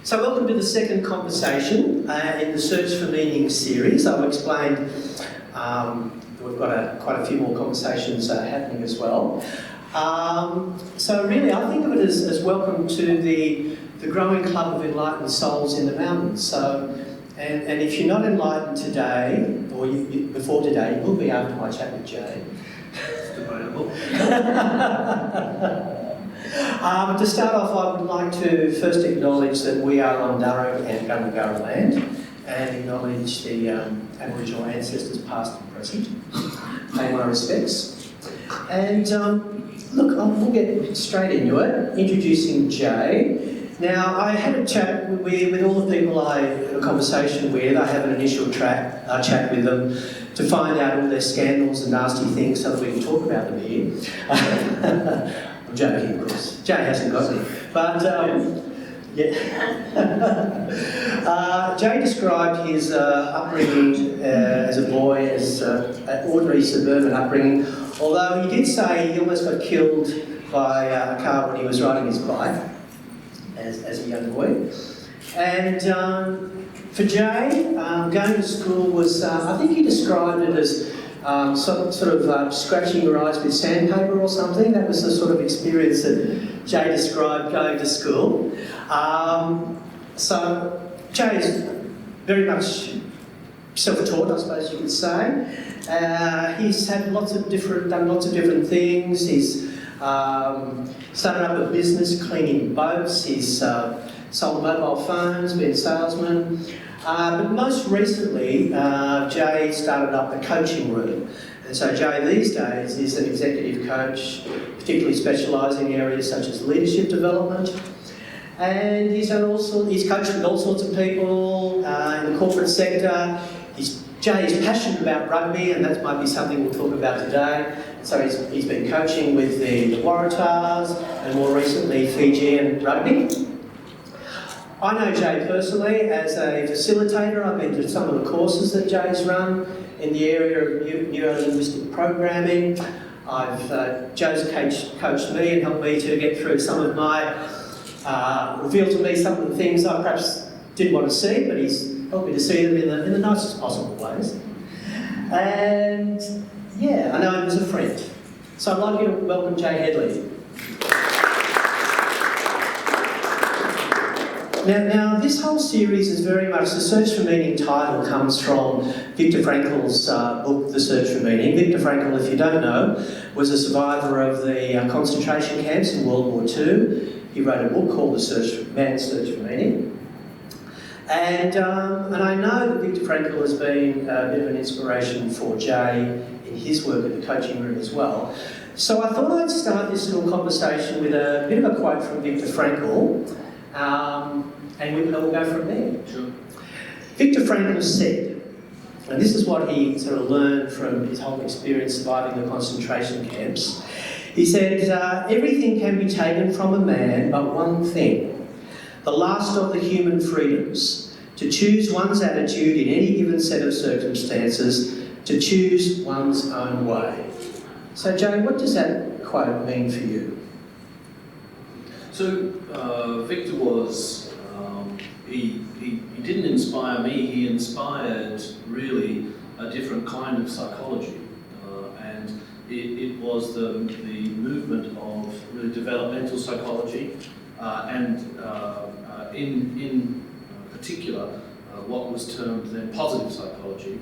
So welcome to the second conversation in the Search for Meaning series. I've explained we've got quite a few more conversations happening as well. So really I think of it as welcome to the growing club of enlightened souls in the mountains. So, and if you're not enlightened today, or before today, you will be after my chat with Jay. It's debatable. To start off, I would like to first acknowledge that we are on Darug and Gundungurra land and acknowledge the Aboriginal ancestors past and present. Pay my respects. And look, we'll get straight into it, introducing Jay. Now, I had a chat with all the people I had a conversation with. I have an initial chat with them to find out all their scandals and nasty things so that we can talk about them here. I'm joking, of course. Jay hasn't got me. But, yeah. Jay described his upbringing as a boy as an ordinary suburban upbringing, although he did say he almost got killed by a car when he was riding his bike as a young boy. And for Jay, going to school was, I think he described it as sort of scratching your eyes with sandpaper or something. That was the sort of experience that Jay described going to school. So Jay is very much self-taught, I suppose you could say. He's had done lots of different things. He's started up a business cleaning boats. He's sold mobile phones, been a salesman. But most recently, Jay started up a coaching room. And so Jay these days is an executive coach, particularly specialising in areas such as leadership development. And he's coached with all sorts of people in the corporate sector. Jay is passionate about rugby, and that might be something we'll talk about today. So he's been coaching with the Waratahs and more recently Fijian rugby. I know Jay personally as a facilitator. I've been to some of the courses that Jay's run in the area of neuro-linguistic programming. Joe's coached me and helped me to get through some of my, revealed to me some of the things I perhaps didn't want to see, but he's helped me to see them in the nicest possible ways. And yeah, I know him as a friend. So I'd like you to welcome Jay Hedley. Now, this whole series is very much, the Search for Meaning title comes from Viktor Frankl's book, The Search for Meaning. Viktor Frankl, if you don't know, was a survivor of the concentration camps in World War II. He wrote a book called Man's Search for Meaning. And I know that Viktor Frankl has been a bit of an inspiration for Jay in his work at the coaching room as well. So I thought I'd start this little conversation with a bit of a quote from Viktor Frankl. And we'll go from there. Sure. Viktor Frankl said, and this is what he sort of learned from his whole experience surviving the concentration camps. He said, everything can be taken from a man but one thing, the last of the human freedoms, to choose one's attitude in any given set of circumstances, to choose one's own way. So Jay, what does that quote mean for you? So Victor was, he didn't inspire me, he inspired really a different kind of psychology. And it was the movement of really developmental psychology and in particular what was termed then positive psychology,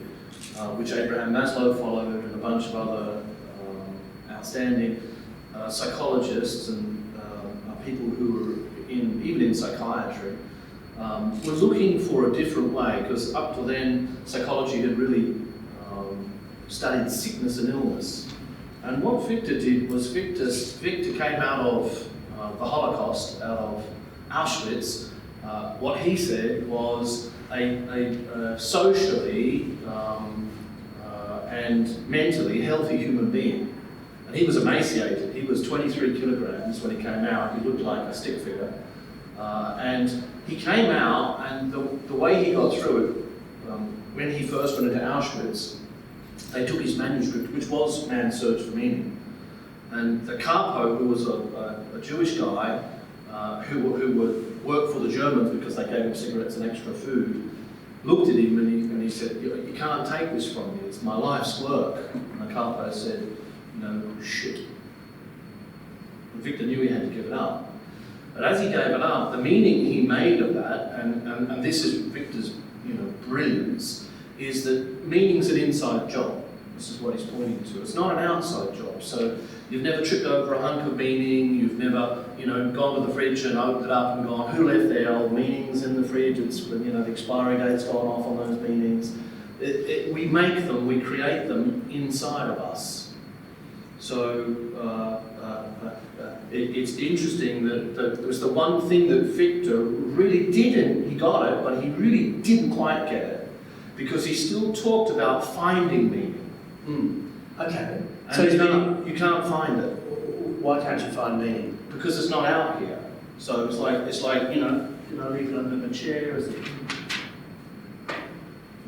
which Abraham Maslow followed and a bunch of other outstanding psychologists and people who were even in psychiatry, were looking for a different way, because up to then psychology had really studied sickness and illness. And what Victor did was Victor came out of the Holocaust, out of Auschwitz. What he said was a socially and mentally healthy human being. And he was emaciated. He was 23 kilograms when he came out. He looked like a stick figure. And he came out, and the way he got through it, when he first went into Auschwitz, they took his manuscript, which was Man's Search for Meaning. And the capo, who was a Jewish guy, who would work for the Germans because they gave him cigarettes and extra food, looked at him and he said, you can't take this from me, it's my life's work. And Carpo said, no shit. And Victor knew he had to give it up. But as he gave it up, the meaning he made of that, and this is Victor's brilliance, is that meaning's an inside job. This is what he's pointing to. It's not an outside job. So you've never tripped over a hunk of meaning, you've never, gone to the fridge and opened it up and gone, who left their old meanings in the fridge? It's, the expiry date's gone off on those meanings. We make them, we create them inside of us. So it's interesting that it was the one thing that Victor really didn't, he got it, but he really didn't quite get it. Because he still talked about finding meaning. Okay. And So you can't find it. why can't you find meaning? Because it's not out here. So it's like leave it under the chair.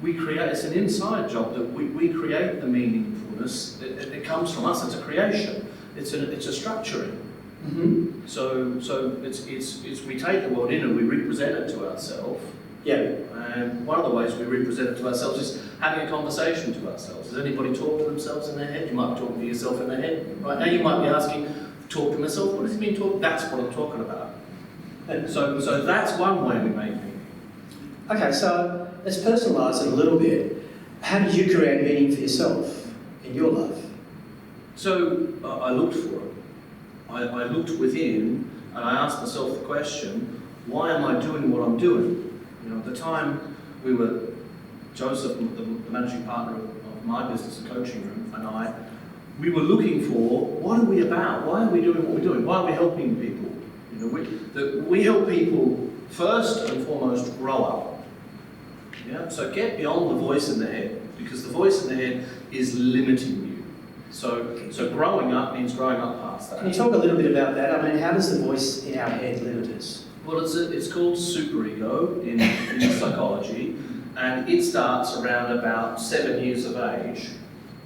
We create. It's an inside job that we create the meaningfulness. It comes from us. It's a creation. It's a structuring. Mm-hmm. So it's we take the world in and we represent it to ourselves. Yeah. And one of the ways we represent it to ourselves is having a conversation to ourselves. Does anybody talk to themselves in their head? You might be talking to yourself in their head. Right now you might be asking, talk to myself, what does it mean talk? That's what I'm talking about. And so that's one way we make meaning. Okay, so let's personalise it a little bit. How did you create meaning for yourself in your life? So I looked for it. I looked within and I asked myself the question, why am I doing what I'm doing? At the time we were, Joseph, the managing partner of my business, the coaching room, and we were looking for, what are we about? Why are we doing what we're doing? Why are we helping people? We help people first and foremost grow up. Yeah? So get beyond the voice in the head, because the voice in the head is limiting you. So growing up means growing up past that. Can you talk a little bit about that? I mean, how does the voice in our head limit us? Well, it's called superego in psychology, and it starts around about 7 years of age,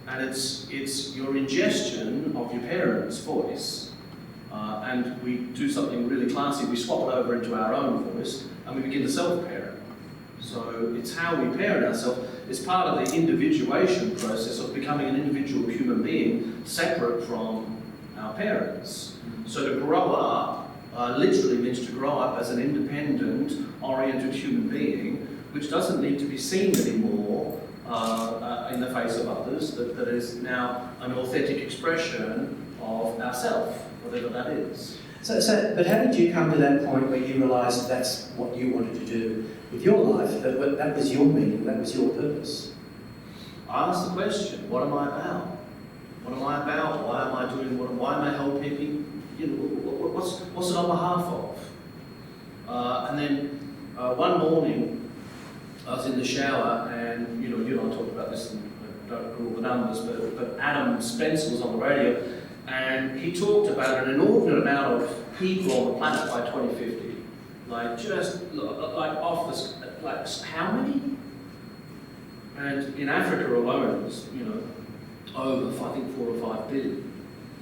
and it's your ingestion of your parents' voice, and we do something really classy. We swap it over into our own voice, and we begin to self-parent. So it's how we parent ourselves. It's part of the individuation process of becoming an individual human being, separate from our parents. So to grow up literally means to grow up as an independent, oriented human being, which doesn't need to be seen anymore in the face of others, that is now an authentic expression of ourself, whatever that is. But how did you come to that point where you realised that's what you wanted to do with your life, that was your meaning, that was your purpose? I asked the question, what am I about? What am I about? Why am I doing what? Why am I helping people? What's it on behalf of? And then one morning, I was in the shower, and you and I talked about this, and I don't recall the numbers, but Adam Spencer was on the radio, and he talked about an inordinate amount of people on the planet by 2050, how many? And in Africa alone, it's over I think 4 or 5 billion.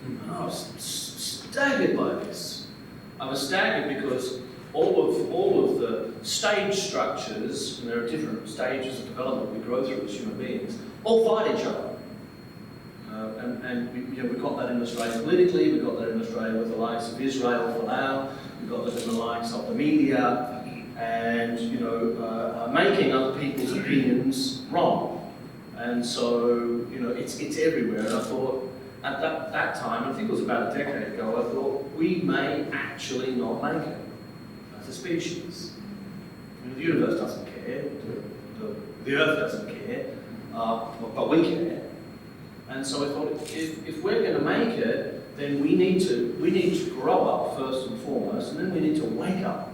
And I was staggered by this. I was staggered because all of the stage structures, and there are different stages of development we grow through as human beings, all fight each other. We've got that in Australia politically, we've got that in Australia with the likes of Israel for now, we've got that in the likes of the media, and making other people's opinions wrong. And so, it's everywhere. And I thought, at that time, I think it was about a decade ago, I thought, we may actually not make it as a species. The universe doesn't care, the earth doesn't care, but we care. And so I thought, if we're going to make it, then we need to grow up first and foremost, and then we need to wake up.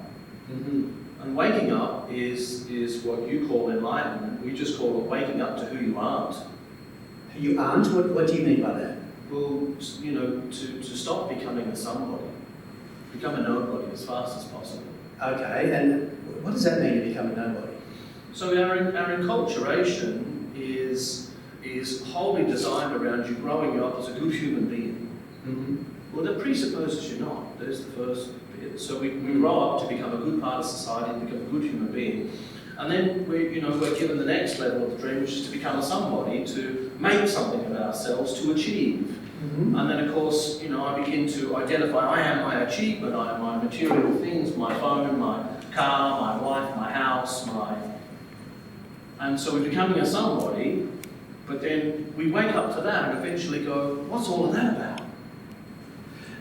Mm-hmm. And waking up is what you call enlightenment. We just call it waking up to who you aren't. Who you aren't? What do you mean by that? Well, to stop becoming a somebody, become a nobody as fast as possible. Okay, and what does that mean to become a nobody? So our enculturation is wholly designed around you growing up as a good human being. Mm-hmm. Well, that presupposes you're not. There's the first bit. So we grow up to become a good part of society, to become a good human being. And then we're given the next level of the dream, which is to become a somebody, to make something of ourselves, to achieve. Mm-hmm. And then, of course, I begin to identify, I am my achievement, I am my material things, my phone, my car, my wife, my house, And so we're becoming a somebody, but then we wake up to that and eventually go, what's all of that about?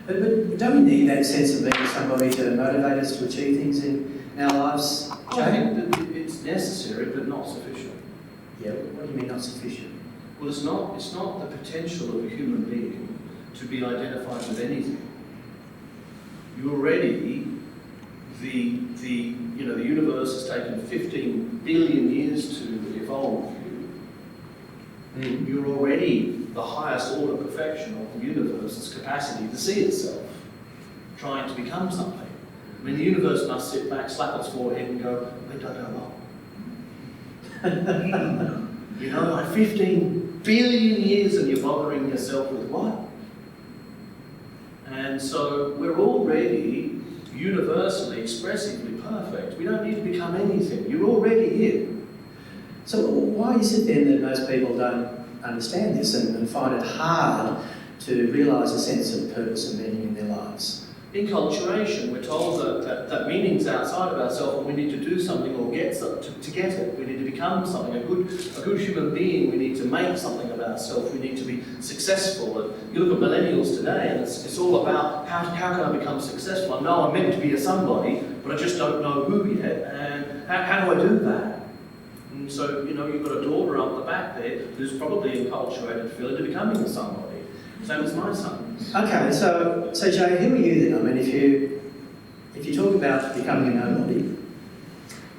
But don't we need that sense of being somebody to motivate us to achieve things in our lives, Jay? I think that it's necessary, but not sufficient. Yeah, what do you mean not sufficient? Well, it's not the potential of a human being to be identified with anything. You're already the universe has taken 15 billion years to evolve you. You're already the highest order perfection of the universe's capacity to see itself, trying to become something. I mean, the universe must sit back, slap its forehead and go, we don't know what. Like 15 billion years and you're bothering yourself with what? And so we're already universally, expressively perfect. We don't need to become anything. You're already it. So why is it then that most people don't understand this and find it hard to realise a sense of purpose and meaning in their lives? Enculturation, we're told that meaning's outside of ourselves and we need to do something or get something to get it. We need to become something, a good human being. We need to make something of ourselves. We need to be successful. And you look at millennials today and it's all about how can I become successful? I know I'm meant to be a somebody, but I just don't know who yet. And how do I do that? And so, you've got a daughter up the back there who's probably enculturated Phil into becoming a somebody. Same as my sons. Okay, so Jay, who are you then? I mean, if you talk about becoming a nobody,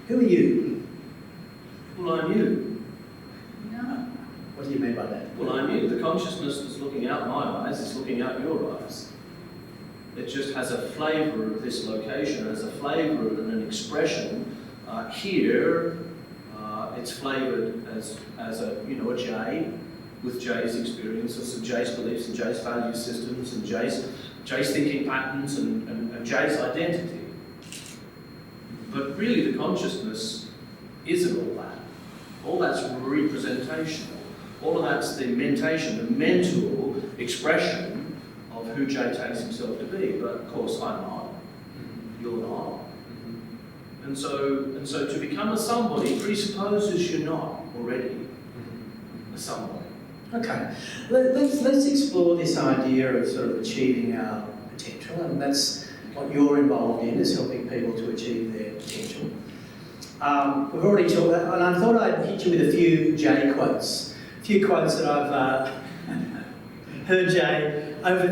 who are you? Well, I'm you. No. What do you mean by that? Well, I'm you. The consciousness that's looking out my eyes is looking out your eyes. It just has a flavour of this location, it has a flavour and an expression. Here, it's flavoured as a J, with Jay's experiences and Jay's beliefs and Jay's value systems and Jay's thinking patterns and Jay's identity. But really the consciousness isn't all that. All that's representational. All of that's the mentation, the mental expression of who Jay takes himself to be. But of course I'm not. You're not. And so to become a somebody presupposes you're not already a somebody. Okay, let's explore this idea of sort of achieving our potential, and that's what you're involved in, is helping people to achieve their potential. We've already talked about, and I thought I'd hit you with a few Jay quotes. A few quotes that I've heard Jay over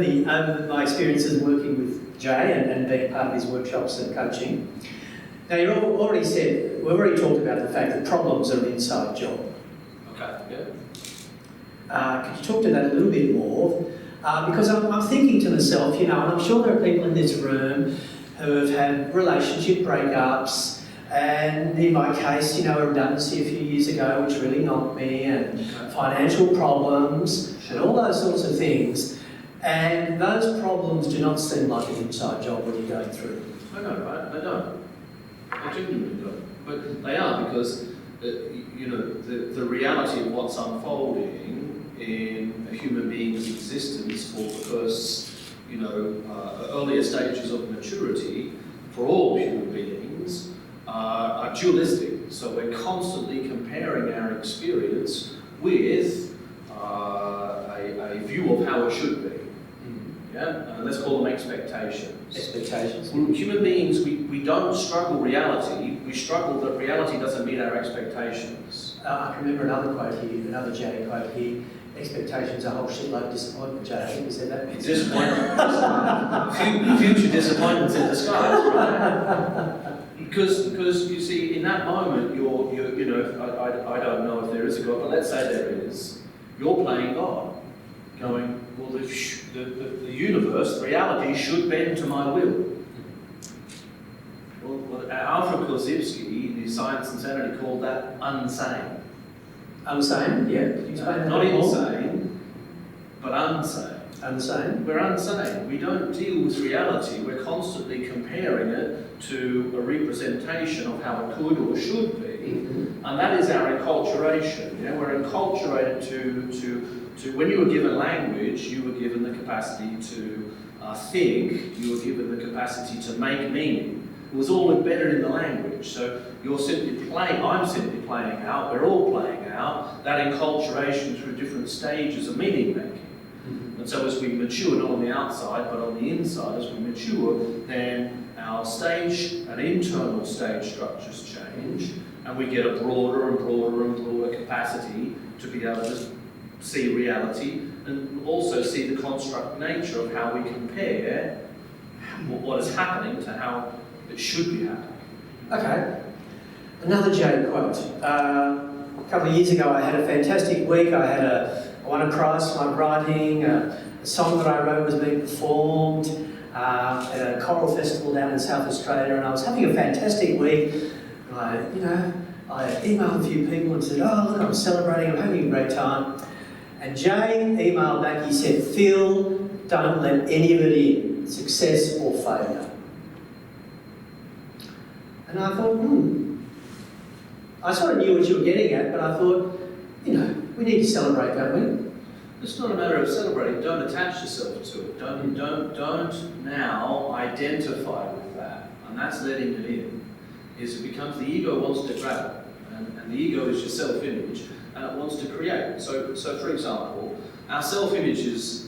my experiences working with Jay and being part of his workshops and coaching. Now, we've already talked about the fact that problems are an inside job. Okay, yeah. Could you talk to that a little bit more? Because I'm thinking to myself, and I'm sure there are people in this room who have had relationship breakups, and in my case, a redundancy a few years ago, which really knocked me, and financial problems, and all those sorts of things. And those problems do not seem like an inside job when you're going through. I know, right? They don't. They genuinely don't. But they are because, the reality of what's unfolding in a human being's existence for the first, earlier stages of maturity for all human beings are dualistic. So we're constantly comparing our experience with a view of how it should be. Yeah, let's call them expectations. Expectations. Well, human beings, we don't struggle reality. We struggle that reality doesn't meet our expectations. I can remember another quote here, another Jay quote here. Expectations are a whole shitload of disappointment, Jay. I think you said that. Disappointment. Future disappointments in disguise, right? Because you see, in that moment, I don't know if there is a God, but let's say there is. You're playing God, going, well, the universe, the reality should bend to my will. Well, Alfred Korzybski, in his Science and Sanity, called that unsane. Unsane? Yeah. Could you explain that? Not insane, but unsane. Unsane? We're unsane. We don't deal with reality. We're constantly comparing it to a representation of how it could or should be, and that is our enculturation. You know, we're enculturated to when you were given language, you were given the capacity to think. You were given the capacity to make meaning. It was all embedded in the language. So you're simply playing. I'm simply playing out. We're all playing out that enculturation through different stages of meaning making. And so as we mature, not on the outside, but on the inside, as we mature, then our stage and internal stage structures change, and we get a broader and broader and broader capacity to be able to see reality and also see the construct nature of how we compare what is happening to how it should be happening. Okay. Another Jay quote. A couple of years ago I had a fantastic week. I won a prize for my writing. A song that I wrote was being performed at a choral festival down in South Australia, and I was having a fantastic week. And I emailed a few people and said, "Oh, look, I'm celebrating, I'm having a great time." And Jay emailed back, he said, "Phil, don't let any of it in, success or failure." And I thought, I sort of knew what you were getting at, but I thought, we need to celebrate, don't we? It's not a matter of celebrating. Don't attach yourself to it. Don't now identify with that. And that's letting it in. It becomes the ego wants to grab it. And the ego is your self-image, and it wants to create. So for example, our self-image is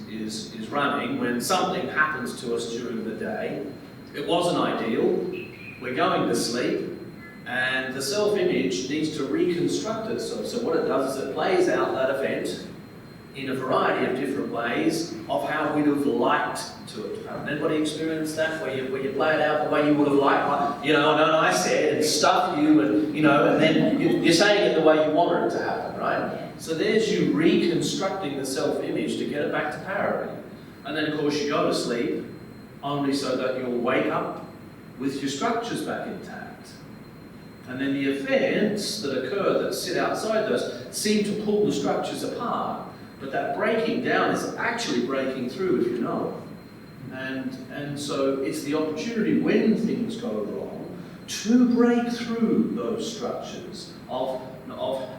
running when something happens to us during the day. It wasn't ideal. We're going to sleep. And the self-image needs to reconstruct itself. So what it does is it plays out that event in a variety of different ways of how we'd have liked to it. Anybody experienced that, where you play it out the way you would have liked, I said, and stuff you, and then you're saying it the way you wanted it to happen, right? So there's you reconstructing the self-image to get it back to parity. And then of course you go to sleep, only so that you'll wake up with your structures back intact. And then the events that occur that sit outside those seem to pull the structures apart, but that breaking down is actually breaking through, if you know. And so it's the opportunity when things go wrong to break through those structures of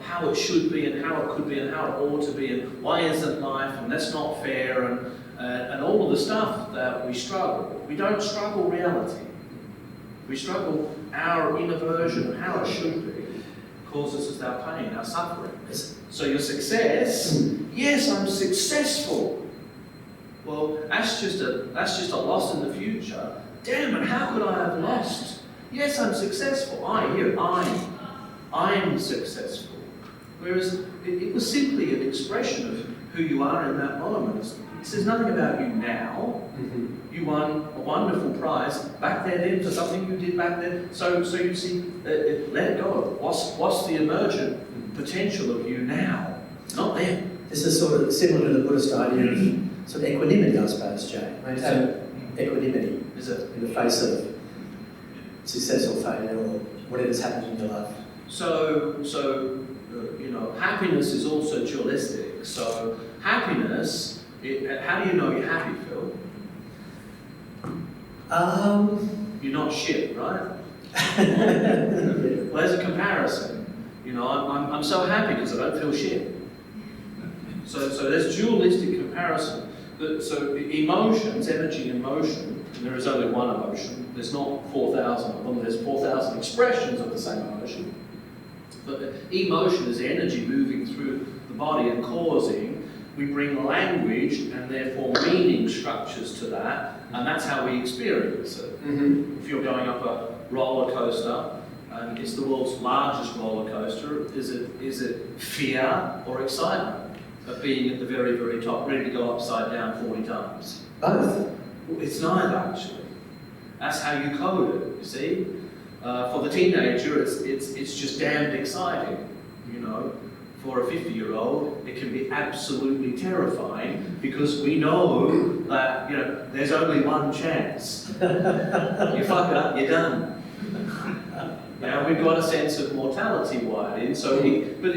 how it should be and how it could be and how it ought to be and why isn't life and that's not fair and all of the stuff that we struggle. We don't struggle reality. We struggle our inner version of how it should be causes us our pain, our suffering. So your success, yes, I'm successful. Well, that's just a loss in the future. Damn it, how could I have lost? Yes, I'm successful. I'm successful. Whereas it was simply an expression of who you are in that moment. It says nothing about you now. You won a wonderful prize back then for something you did back then. So you see, let it go. What's the emergent potential of you now? Not then. This is sort of similar to the Buddhist idea of sort of equanimity, I suppose, Jay. Equanimity. Is it? In the face of success or failure or whatever's happening in your life. So happiness is also dualistic. So happiness, how do you know you're happy, Phil? You're not shit, right? Well, there's a comparison. I'm so happy because I don't feel shit. So there's dualistic comparison. So emotions, energy and motion, and there is only one emotion. There's not 4,000 of them. There's 4,000 expressions of the same emotion. But emotion is energy moving through the body and causing. We bring language and therefore meaning structures to that, and that's how we experience it. If you're going up a roller coaster, and it's the world's largest roller coaster, is it fear or excitement of being at the very, very top, ready to go upside down 40 times? Both. It's neither, actually. That's how you code it, you see? For the teenager, it's just damned exciting, For a 50-year-old, it can be absolutely terrifying because we know that, there's only one chance. You fuck it up, you're done. We've got a sense of mortality wired in, but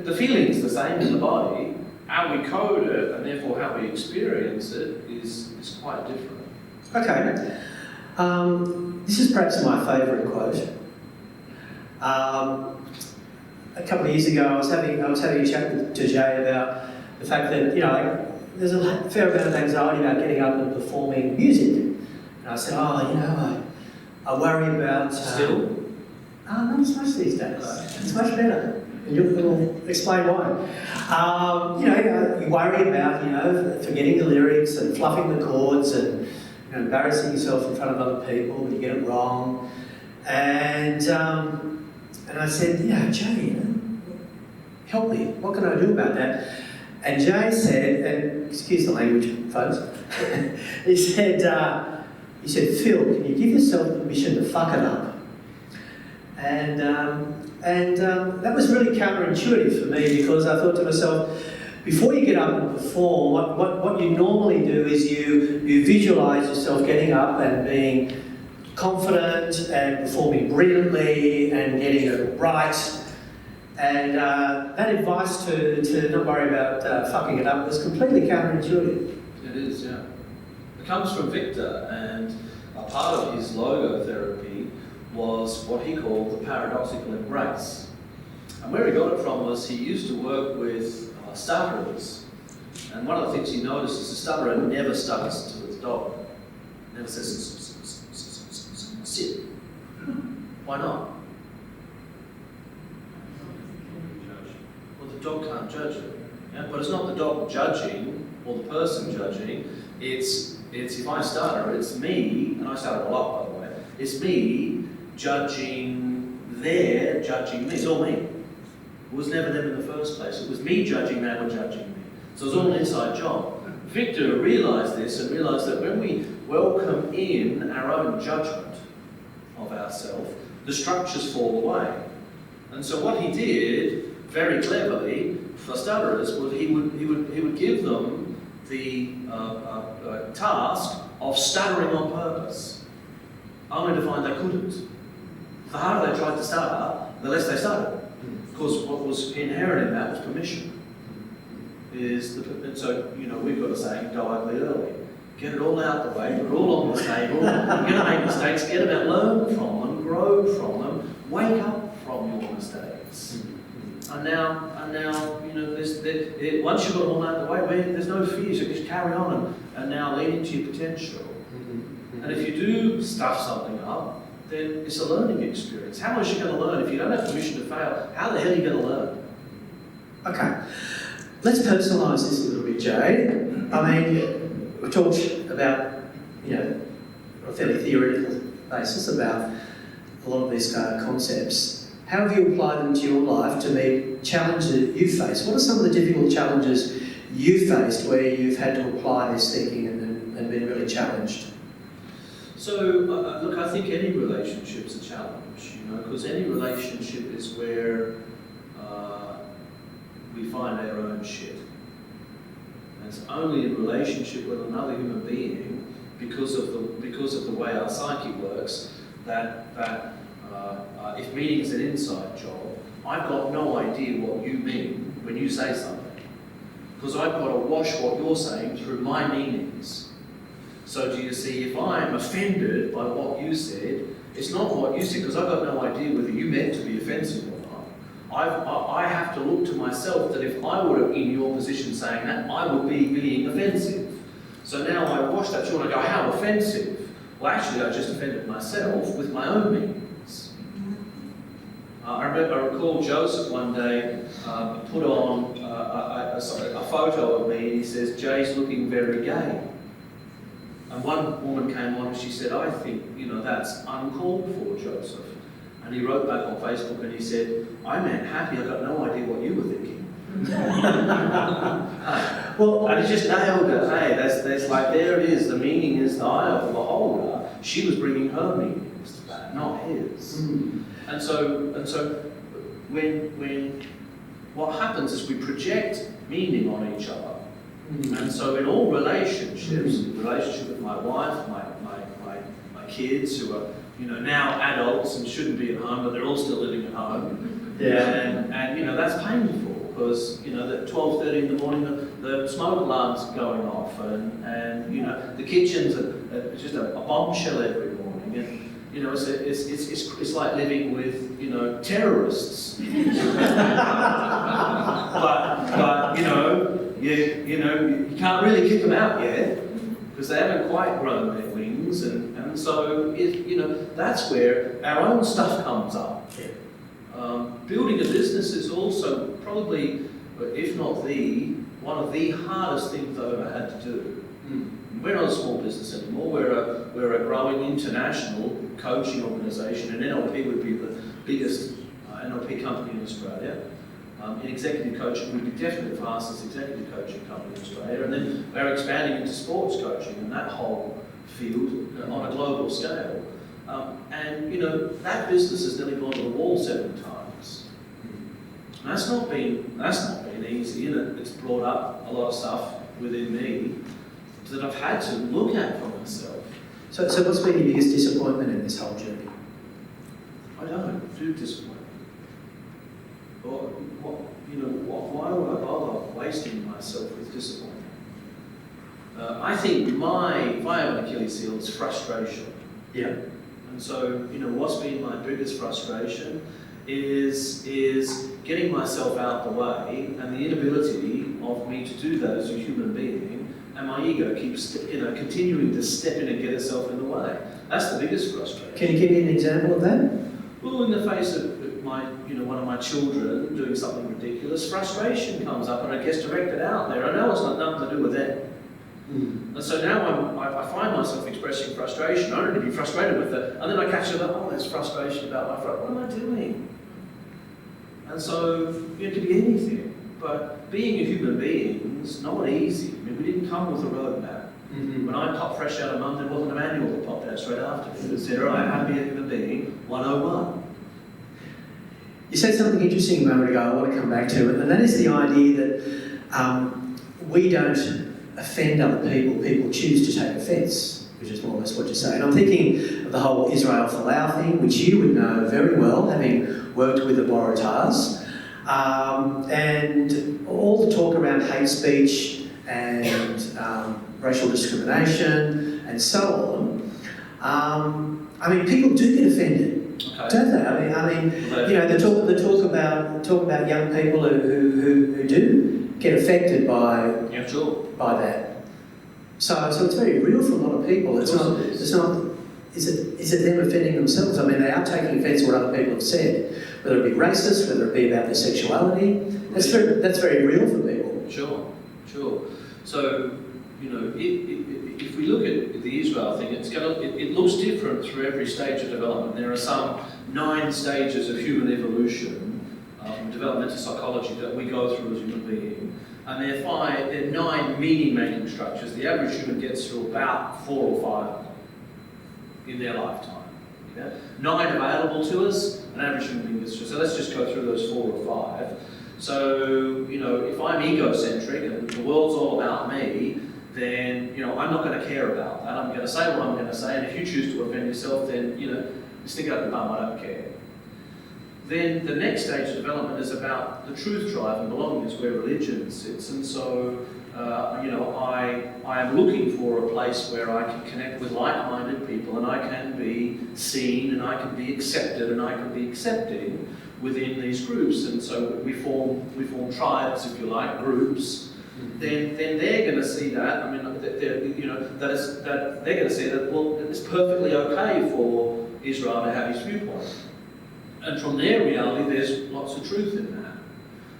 the feeling's the same in the body. how we code it and therefore how we experience it is quite different. Okay. This is perhaps my favourite quote. A couple of years ago, I was having a chat to Jay about the fact that, like, there's a fair amount of anxiety about getting up and performing music. And I said, I worry about... Still? Not as much these days. It's much better. And you'll explain why. You worry about, forgetting the lyrics and fluffing the chords and embarrassing yourself in front of other people when you get it wrong. And I said, Jay, help me. What can I do about that? And Jay said, and excuse the language, folks, he said, Phil, can you give yourself permission to fuck it up? And that was really counterintuitive for me, because I thought to myself, before you get up and perform, what you normally do is you visualise yourself getting up and being confident and performing brilliantly and getting it right. And that advice to not worry about fucking it up was completely counterintuitive. It is, yeah. It comes from Victor, and a part of his logotherapy was what he called the paradoxical embrace. And where he got it from was he used to work with stutterers. And one of the things he noticed is the stutterer never stutters to its dog. Never says, sit. Why not? Well, the dog can't judge it. Yeah? But it's not the dog judging or the person judging. It's if I stutter, it's me, and I stutter a lot, by the way, it's me judging judging me. It's all me. It was never them in the first place. It was me judging, they were judging me. So it was all an inside job. Victor realised this and realised that when we welcome in our own judgment of ourselves, the structures fall away. And so what he did, very cleverly, for stutterers, was he would give them the task of stuttering on purpose, only to find they couldn't. The harder they tried to stutter, the less they stuttered. Because what was inherent in that was permission. And so, we've got a saying, go ugly early. Get it all out the way, put it all on the table. You're going to make mistakes, get them out, learn from them, grow from them, wake up from your mistakes. And now, once you've got them all out the way, there's no fear, so just carry on and now lean into your potential. And if you do stuff something up, then it's a learning experience. How much are you going to learn? If you don't have permission to fail, how the hell are you going to learn? Okay, let's personalise this a little bit, Jay. I mean, we talked about, on a fairly theoretical basis about a lot of these concepts. How have you applied them to your life to meet challenges that you face? What are some of the difficult challenges you faced where you've had to apply this thinking and been really challenged? So, look, I think any relationship's a challenge, because any relationship is where we find our own shit. And it's only in relationship with another human being, because of the way our psyche works, that if meaning is an inside job, I've got no idea what you mean when you say something, because I've got to wash what you're saying through my meanings. So do you see, if I'm offended by what you said, it's not what you said, because I've got no idea whether you meant to be offensive or not. I have to look to myself that if I were in your position saying that, I would be being offensive. So now I wash that through and I go, how offensive? Well, actually, I just offended myself with my own meanings. I recall Joseph one day put on a photo of me, and he says, Jay's looking very gay. And one woman came on and she said, I think, that's uncalled for, Joseph. And he wrote back on Facebook and he said, I meant happy, I got no idea what you were thinking. Well, and he just nailed it. Hey, that's like, there it is, the meaning is the eye of the beholder. She was bringing her meanings to that, not his. And so when what happens is we project meaning on each other. And so in all relationships, relationship with my wife, my kids who are now adults and shouldn't be at home, but they're all still living at home. Yeah. And that's painful, because, at 12:30 in the morning, the smoke alarms are going off, and the kitchen's just a bombshell every morning, and it's like living with terrorists. but you can't really kick them out yet because they haven't quite grown their wings, and so that's where our own stuff comes up. Yeah. Building a business is also probably, if not one of the hardest things I've ever had to do. We're not a small business anymore. We're a growing international coaching organisation, and NLP would be the biggest NLP company in Australia. In executive coaching, we'd be definitely the fastest executive coaching company in Australia, and then we're expanding into sports coaching and that whole field on a global scale. That business has nearly gone to the wall 7 times. And that's not been easy, and it's brought up a lot of stuff within me that I've had to look at for myself. So what's been your biggest disappointment in this whole journey? I don't do disappointment. Or why would I bother wasting myself with disappointment? I think if I have an Achilles heel, it's frustration. Yeah. And so, what's been my biggest frustration is getting myself out the way, and the inability of me to do that as a human being, and my ego keeps continuing to step in and get itself in the way. That's the biggest frustration. Can you give me an example of that? Well, in the face of one of my children doing something ridiculous, frustration comes up and it gets directed out there. I know it's got nothing to do with them. And so now I find myself expressing frustration. I don't need to be frustrated with it. And then I catch it up, there's frustration about my what am I doing? And so it could be anything. But being a human being is not easy. We didn't come with a roadmap. When I popped fresh out of mum, there wasn't a manual that popped out straight after me that said, all right, how to be a human being, 101. You said something interesting a moment ago I want to come back to, and that is the idea that we don't offend other people, people choose to take offence, which is more or less what you say. And I'm thinking of the whole Israel Folau thing, which you would know very well, having worked with the Waratahs, and all the talk around hate speech and racial discrimination and so on. People do get offended. Okay. Don't they? They talk about young people who do get affected by that. So it's very real for a lot of people. Is it them offending themselves? They are taking offence at what other people have said, whether it be racist, whether it be about their sexuality. That's very real for people. Sure. So if we look at the Israel thing, it looks different through every stage of development. There are some 9 stages of human evolution, developmental psychology, that we go through as a human being. And there are 9 meaning-making structures. The average human gets through about 4 or 5 of them in their lifetime. Yeah? 9 available to us, an average human being gets through. So let's just go through those 4 or 5. So, if I'm egocentric and the world's all about me, then, I'm not going to care about that. I'm going to say what I'm going to say, and if you choose to offend yourself, then, stick out the bum, I don't care. Then the next stage of development is about the truth drive and belonging, is where religion sits. And so, I am looking for a place where I can connect with like-minded people, and I can be seen, and I can be accepted, and I can be accepting within these groups. And so we form tribes, if you like, groups. Then they're going to see that. They're going to see that. Well, it's perfectly okay for Israel to have his viewpoint, and from their reality, there's lots of truth in that.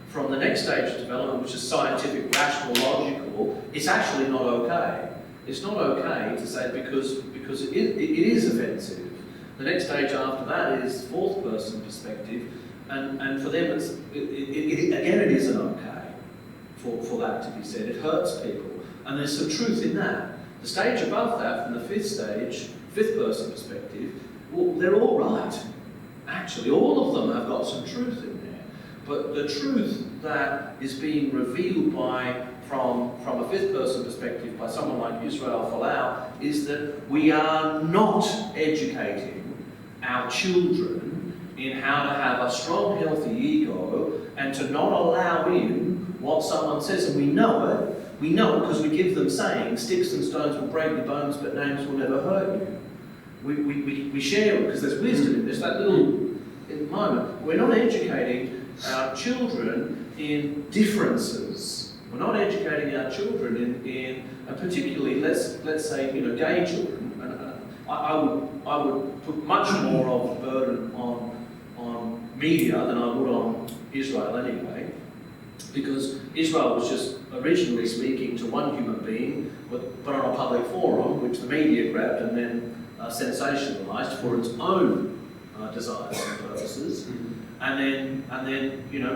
From the next stage of development, which is scientific, rational, logical, it's actually not okay. It's not okay to say because it is offensive. The next stage after that is 4th person perspective, and for them, it isn't okay. For that to be said. It hurts people. And there's some truth in that. The stage above that, from the 5th stage, 5th person perspective, well, they're all right. Actually, all of them have got some truth in there. But the truth that is being revealed from a 5th person perspective by someone like Israel Folau is that we are not educating our children in how to have a strong, healthy ego and to not allow in what someone says. And we know it because we give them sayings, sticks and stones will break your bones, but names will never hurt you. We share it because there's wisdom in this, that little moment. We're not educating our children in differences. We're not educating our children in and particularly, let's say, gay children. I would put much more of a burden on media than I would on Israel anyway, because Israel was just originally speaking to one human being, but on a public forum, which the media grabbed and then sensationalised for its own desires and purposes, and then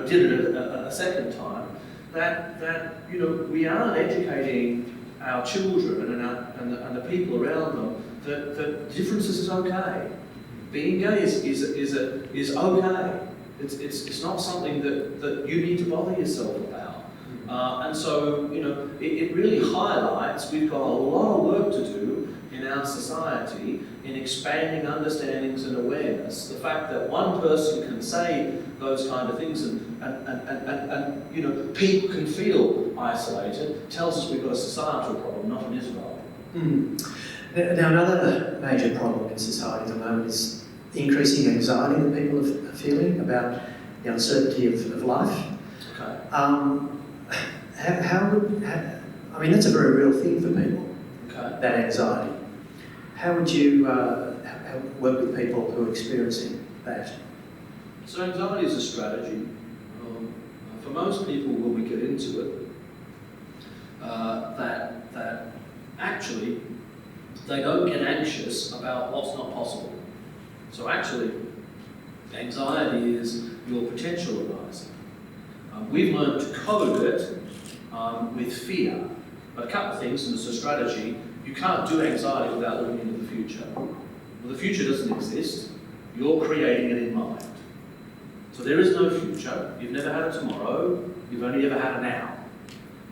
did it a second time. That we aren't educating our children and the people around them that differences is okay. Being gay is okay. It's not something that you need to bother yourself about. And so it really highlights we've got a lot of work to do in our society in expanding understandings and awareness. The fact that one person can say those kind of things and people can feel isolated tells us we've got a societal problem, not an Israel. Now, another major problem in society at the moment is increasing anxiety that people are feeling about the uncertainty of life. Okay. That's a very real thing for people, okay. That anxiety. How would you work with people who are experiencing that? So anxiety is a strategy. For most people, when we get into it, that actually they don't get anxious about what's not possible. So actually, anxiety is your potential arising. We've learned to code it with fear. But a couple of things, and it's a strategy. You can't do anxiety without looking into the future. Well, the future doesn't exist. You're creating it in mind. So there is no future. You've never had a tomorrow. You've only ever had a now.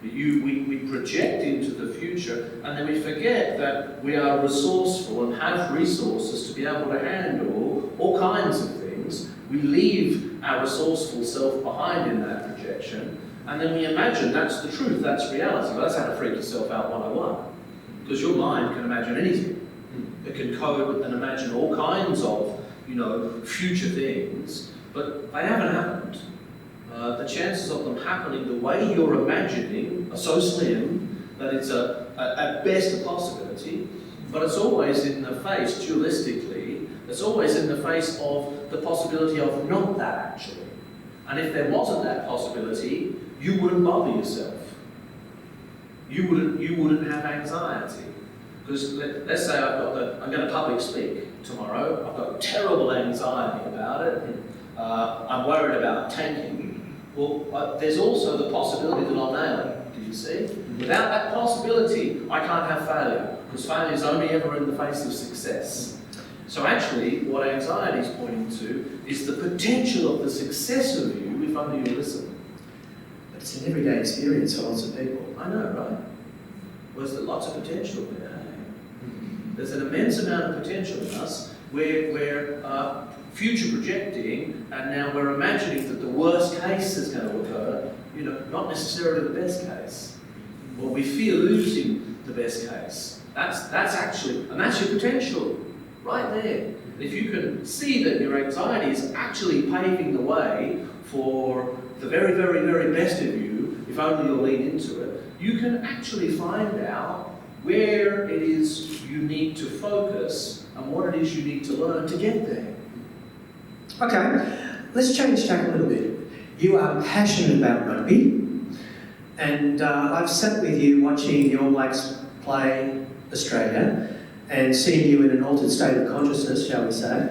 We project into the future, and then we forget that we are resourceful and have resources to be able to handle all kinds of things. We leave our resourceful self behind in that projection, and then we imagine that's the truth, that's reality. Well, that's how to freak yourself out 101. Because your mind can imagine anything. It can code and imagine all kinds of, future things, but they haven't happened. The chances of them happening the way you're imagining are so slim that it's at best a possibility, but it's always in the face, dualistically, it's always in the face of the possibility of not that actually. And if there wasn't that possibility, you wouldn't bother yourself. You wouldn't have anxiety. Because let's say I'm going to public speak tomorrow, I've got terrible anxiety about it, I'm worried about tanking. Well, there's also the possibility that I'll nail it, do you see? Without that possibility, I can't have failure, because failure is only ever in the face of success. So actually, what anxiety is pointing to is the potential of the success of you if only you listen. But it's an everyday experience for lots of people. I know, right? Well, there's lots of potential there. There's an immense amount of potential in us where we're future projecting, and now we're imagining that the worst case is going to occur, not necessarily the best case. Or we fear losing the best case. That's actually, and that's your potential, right there. If you can see that your anxiety is actually paving the way for the very, very, very best of you, if only you'll lean into it, you can actually find out where it is you need to focus and what it is you need to learn to get there. Okay, let's change tack a little bit. You are passionate about rugby, and I've sat with you watching the All Blacks play Australia and seeing you in an altered state of consciousness, shall we say.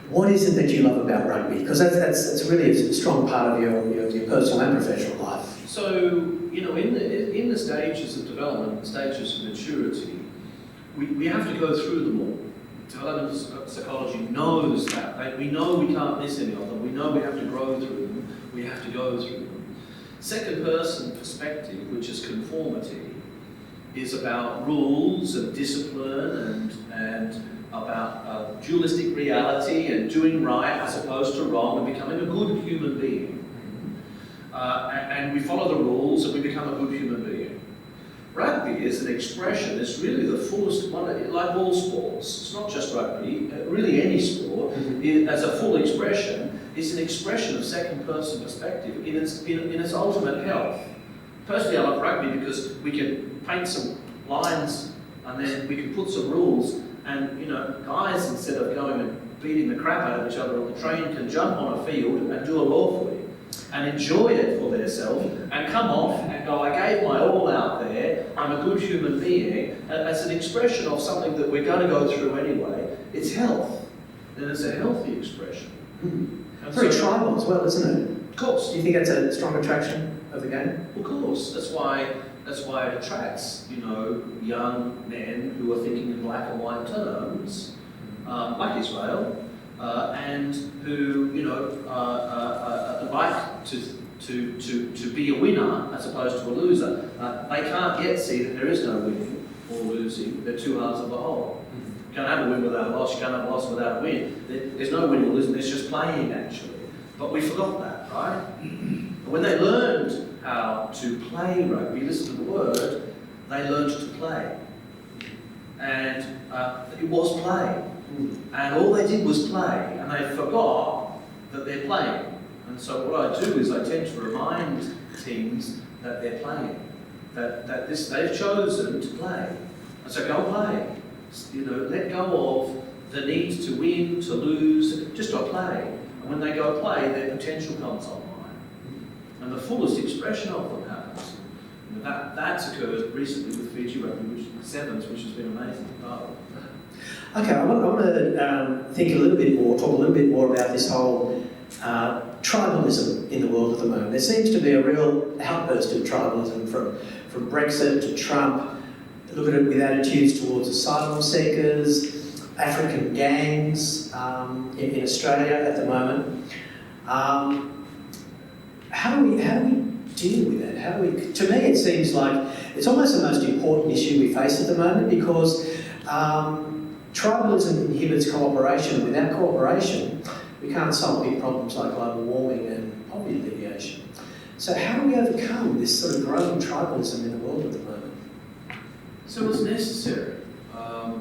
What is it that you love about rugby? Because that's really a strong part of your personal and professional life. So, in the stages of development, the stages of maturity, we have to go through them all. Developmental psychology knows that. We know we can't miss any of them. We know we have to grow through them. We have to go through them. Second person perspective, which is conformity, is about rules and discipline and dualistic reality and doing right as opposed to wrong and becoming a good human being. And we follow the rules and we become a good human being. Rugby is an expression, it's really the fullest one, like all sports. It's not just rugby, really any sport, as a full expression, is an expression of second person perspective in its ultimate health. Personally, I love rugby because we can paint some lines and then we can put some rules, and guys, instead of going and beating the crap out of each other on the train, can jump on a field and do it lawfully and enjoy it for themselves and come off and go, I gave my all out there, I'm a good human being, and as an expression of something that we're going to go through anyway. It's health, and it's a healthy expression. Very tribal as well, isn't it? Of course. Do you think that's a strong attraction of the game? Of course. That's why it attracts, young men who are thinking in black and white terms, like Israel, and who, like to be a winner as opposed to a loser. They can't yet see that there is no winning or losing. They're two halves of the whole. You can't have a win without a loss. You can't have a loss without a win. There's no winning or losing. There's just playing, actually. But we forgot that, right? When they learned how to play rugby, listen to the word, they learned to play. And it was play. And all they did was play, and they forgot that they're playing. And so what I do is I tend to remind teams that they're playing, that they've chosen to play. And so go play. Let go of the need to win, to lose, just go play. And when they go play, their potential comes online. And the fullest expression of them happens. That's occurred recently with Fiji Rugby, Sevens, which has been amazing. Okay, I want to think a little bit more, talk a little bit more about this whole tribalism in the world at the moment. There seems to be a real outburst of tribalism from Brexit to Trump. Look at it with attitudes towards asylum seekers, African gangs in Australia at the moment. How do we deal with that? To me, it seems like it's almost the most important issue we face at the moment, because tribalism inhibits cooperation. Without cooperation, we can't solve big problems like global warming and poverty alleviation. So how do we overcome this sort of growing tribalism in the world at the moment? So it's necessary,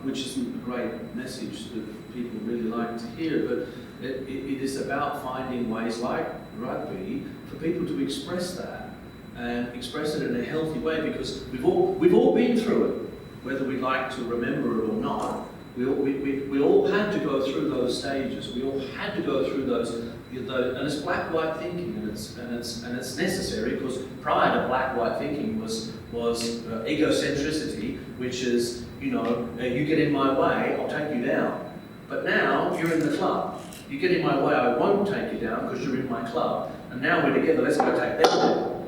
which isn't a great message that people really like to hear, but it is about finding ways like rugby for people to express that and express it in a healthy way, because we've all been through it, whether we like to remember it or not. We all had to go through those stages. We all had to go through those, and it's black-white thinking, and it's necessary, because prior to black-white thinking was egocentricity, which is, you get in my way, I'll take you down. But now you're in the club. You get in my way, I won't take you down because you're in my club. And now we're together, let's go take them down.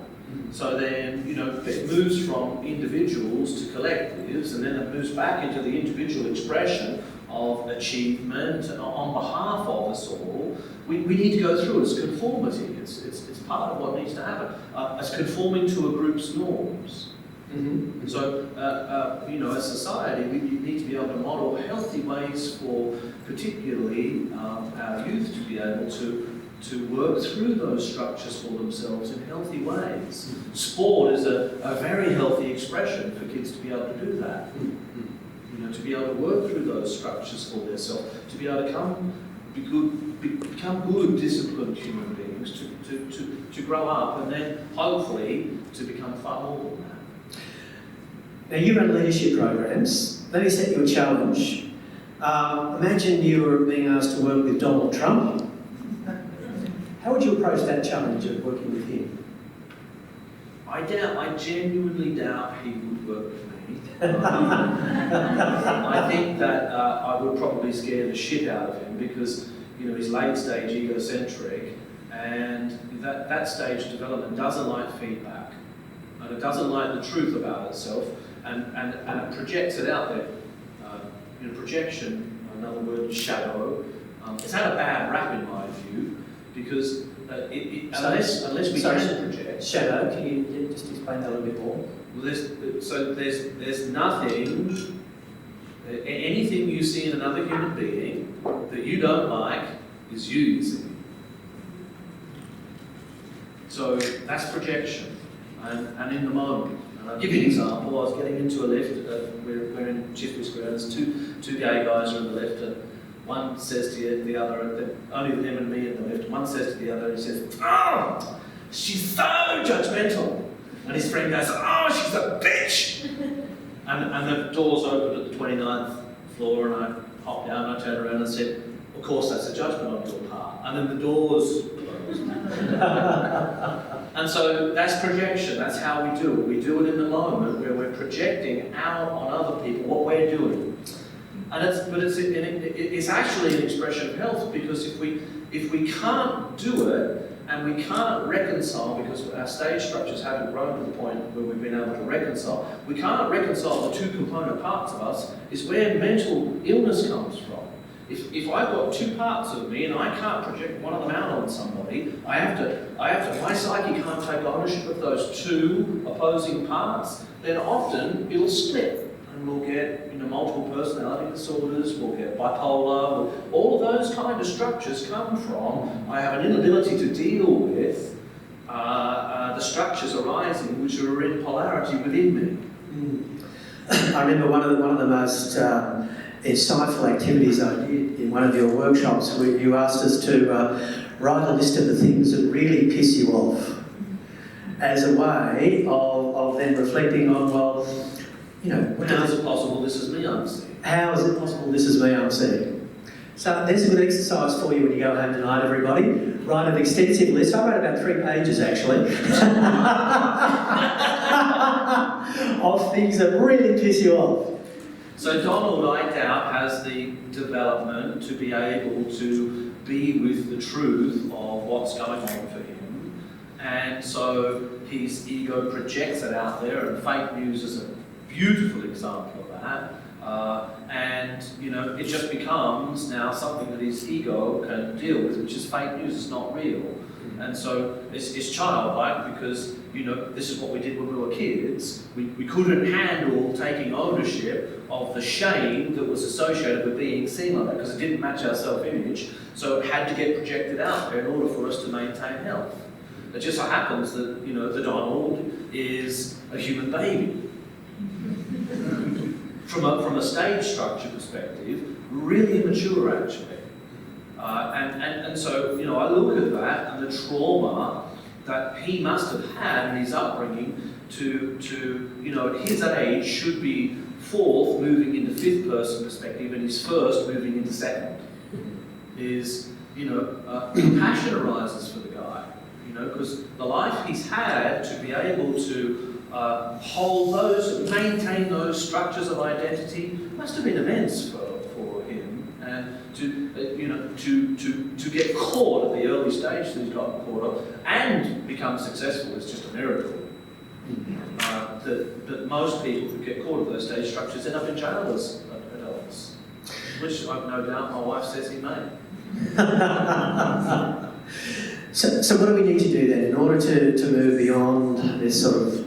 So then, it moves from individuals to collectives, and then it moves back into the individual expression of achievement on behalf of us all. We need to go through it as conformity. It's part of what needs to happen, as conforming to a group's norms. Mm-hmm. So, as society, we need to be able to model healthy ways for particularly our youth to be able to work through those structures for themselves in healthy ways. Sport is a very healthy expression for kids to be able to do that. To be able to work through those structures for themselves, to be able to become good, disciplined human beings, to grow up, and then hopefully to become far more than that. Now, you run leadership programs. Let me set you a challenge. Imagine you were being asked to work with Donald Trump. How would you approach that challenge of working with him? I genuinely doubt he would work with me. I think that I would probably scare the shit out of him, because he's late stage egocentric, and that stage development doesn't like feedback, and it doesn't like the truth about itself, and it projects it out there. Projection, another word, shadow. It's had a bad rap in my view, because unless we can project. Shadow, can you just explain that a little bit more? Well, there's nothing Anything you see in another human being that you don't like is you see. So that's projection, and in the moment. And I'll give you an example. I was getting into a lift. We're in Chiefs Grounds. Two gay guys are in the lift. And one says to the other, only them and me in the lift. One says to the other, he says, "Oh, she's so judgmental." And his friend goes, "Oh, she's a bitch." And the doors opened at the 29th floor, and I hopped down and I turned around and said, "Of course, that's a judgment on your part." And then the doors closed. And so that's projection. That's how we do it. We do it in the moment where we're projecting out on other people what we're doing. And it's actually an expression of health, because if we can't do it, and we can't reconcile, because our stage structures haven't grown to the point where we've been able to reconcile, we can't reconcile the two component parts of us, is where mental illness comes from. If I've got two parts of me and I can't project one of them out on somebody, my psyche can't take ownership of those two opposing parts, then often it'll split. And we'll get multiple personality disorders, we'll get bipolar, all of those kind of structures come from, I have an inability to deal with the structures arising which are in polarity within me. I remember one of the most insightful activities I did in one of your workshops, where you asked us to write a list of the things that really piss you off, as a way of then reflecting on, well, how is it possible this is me I'm seeing? How is it possible this is me I'm seeing? So there's a good exercise for you when you go home tonight, everybody. Write an extensive list. I wrote about 3 pages, actually, of things that really piss you off. So Donald, I doubt, has the development to be able to be with the truth of what's going on for him. And so his ego projects it out there, and fake news is a beautiful example of that. And it just becomes now something that his ego can deal with, which is fake news. It's not real. And so it's childlike, because this is what we did when we were kids. We couldn't handle taking ownership of the shame that was associated with being seen like that, because it didn't match our self-image. So it had to get projected out there in order for us to maintain health. It just so happens that the Donald is a human baby. From a stage structure perspective, really immature actually. And so, I look at that and the trauma that he must have had in his upbringing to at his age should be fourth moving into fifth person perspective, and his first moving into second. Compassion arises for the guy, because the life he's had to be able to hold those, maintain those structures of identity must have been immense for him, and to get caught at the early stage that he's gotten caught up and become successful is just a miracle. That most people who get caught at those stage structures end up in jail as adults, which I've no doubt my wife says he may. So what do we need to do then in order to move beyond this sort of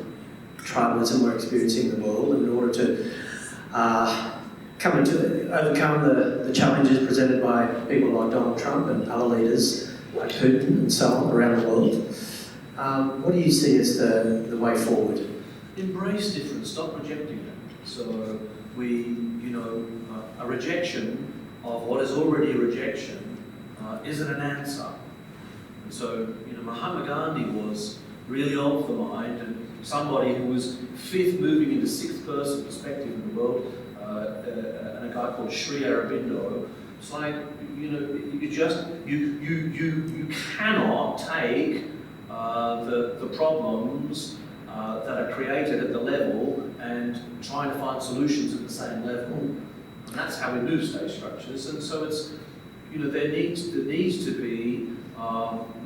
tribalism we're experiencing in the world, and in order to overcome the challenges presented by people like Donald Trump and other leaders like Putin and so on around the world? What do you see as the way forward? Embrace difference, stop rejecting it. So a rejection of what is already a rejection isn't an answer. And so, Mahatma Gandhi was really of the mind, and somebody who was fifth moving into sixth person perspective in the world, and a guy called Sri Aurobindo. It's like, you cannot take the problems that are created at the level and trying to find solutions at the same level. And that's how we move stage structures. And so it's, there needs to be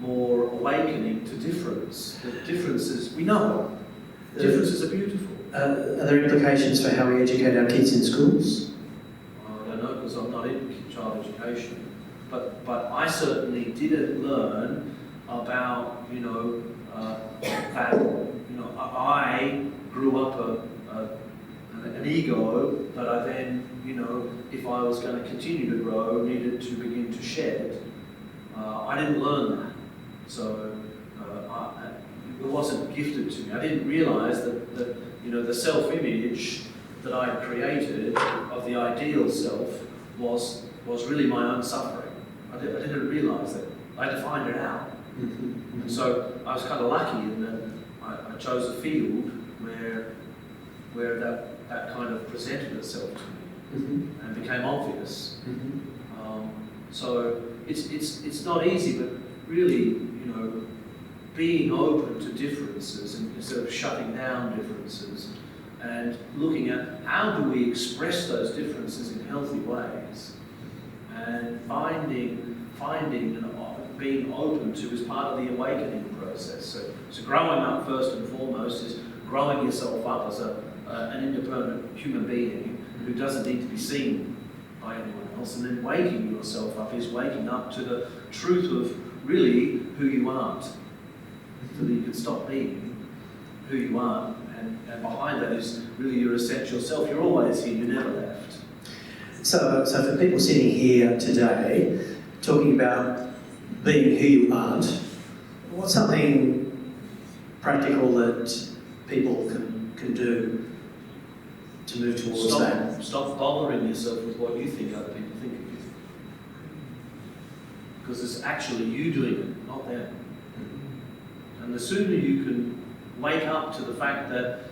more awakening to difference. The differences, we know, differences are beautiful. Are there implications for how we educate our kids in schools? I don't know, because I'm not in child education. But I certainly didn't learn about, that, I grew up an ego that I then, if I was going to continue to grow, needed to begin to shed. I didn't learn that. So it wasn't gifted to me. I didn't realise that the self-image that I had created of the ideal self was really my own suffering. I didn't realise that. I had to find it out. And so I was kind of lucky in that I chose a field where that kind of presented itself to me and became obvious. So it's not easy, but really, being open to differences and instead of shutting down differences and looking at how do we express those differences in healthy ways and finding and being open to is part of the awakening process. So growing up first and foremost is growing yourself up as an independent human being who doesn't need to be seen by anyone else, and then waking yourself up is waking up to the truth of really who you aren't, so that you can stop being who you are, and behind that is really your essential self. You're always here, you never left. So for people sitting here today, talking about being who you aren't, what's something practical that people can do to move towards that? Stop bothering yourself with what you think other people think of you. Because it's actually you doing it, not them. And the sooner you can wake up to the fact that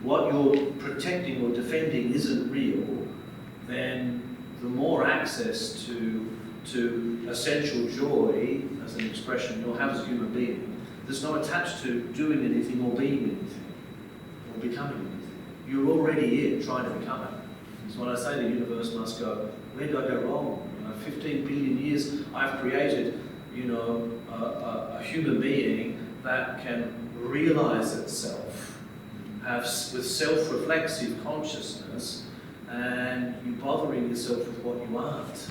what you're protecting or defending isn't real, then the more access to essential joy as an expression you'll have as a human being. There's no attached to doing anything or being anything or becoming anything. You're already it, trying to become it. So when I say the universe must go, where did I go wrong? 15 billion years I've created, a human being that can realize itself, with self-reflexive consciousness, and you bothering yourself with what you aren't.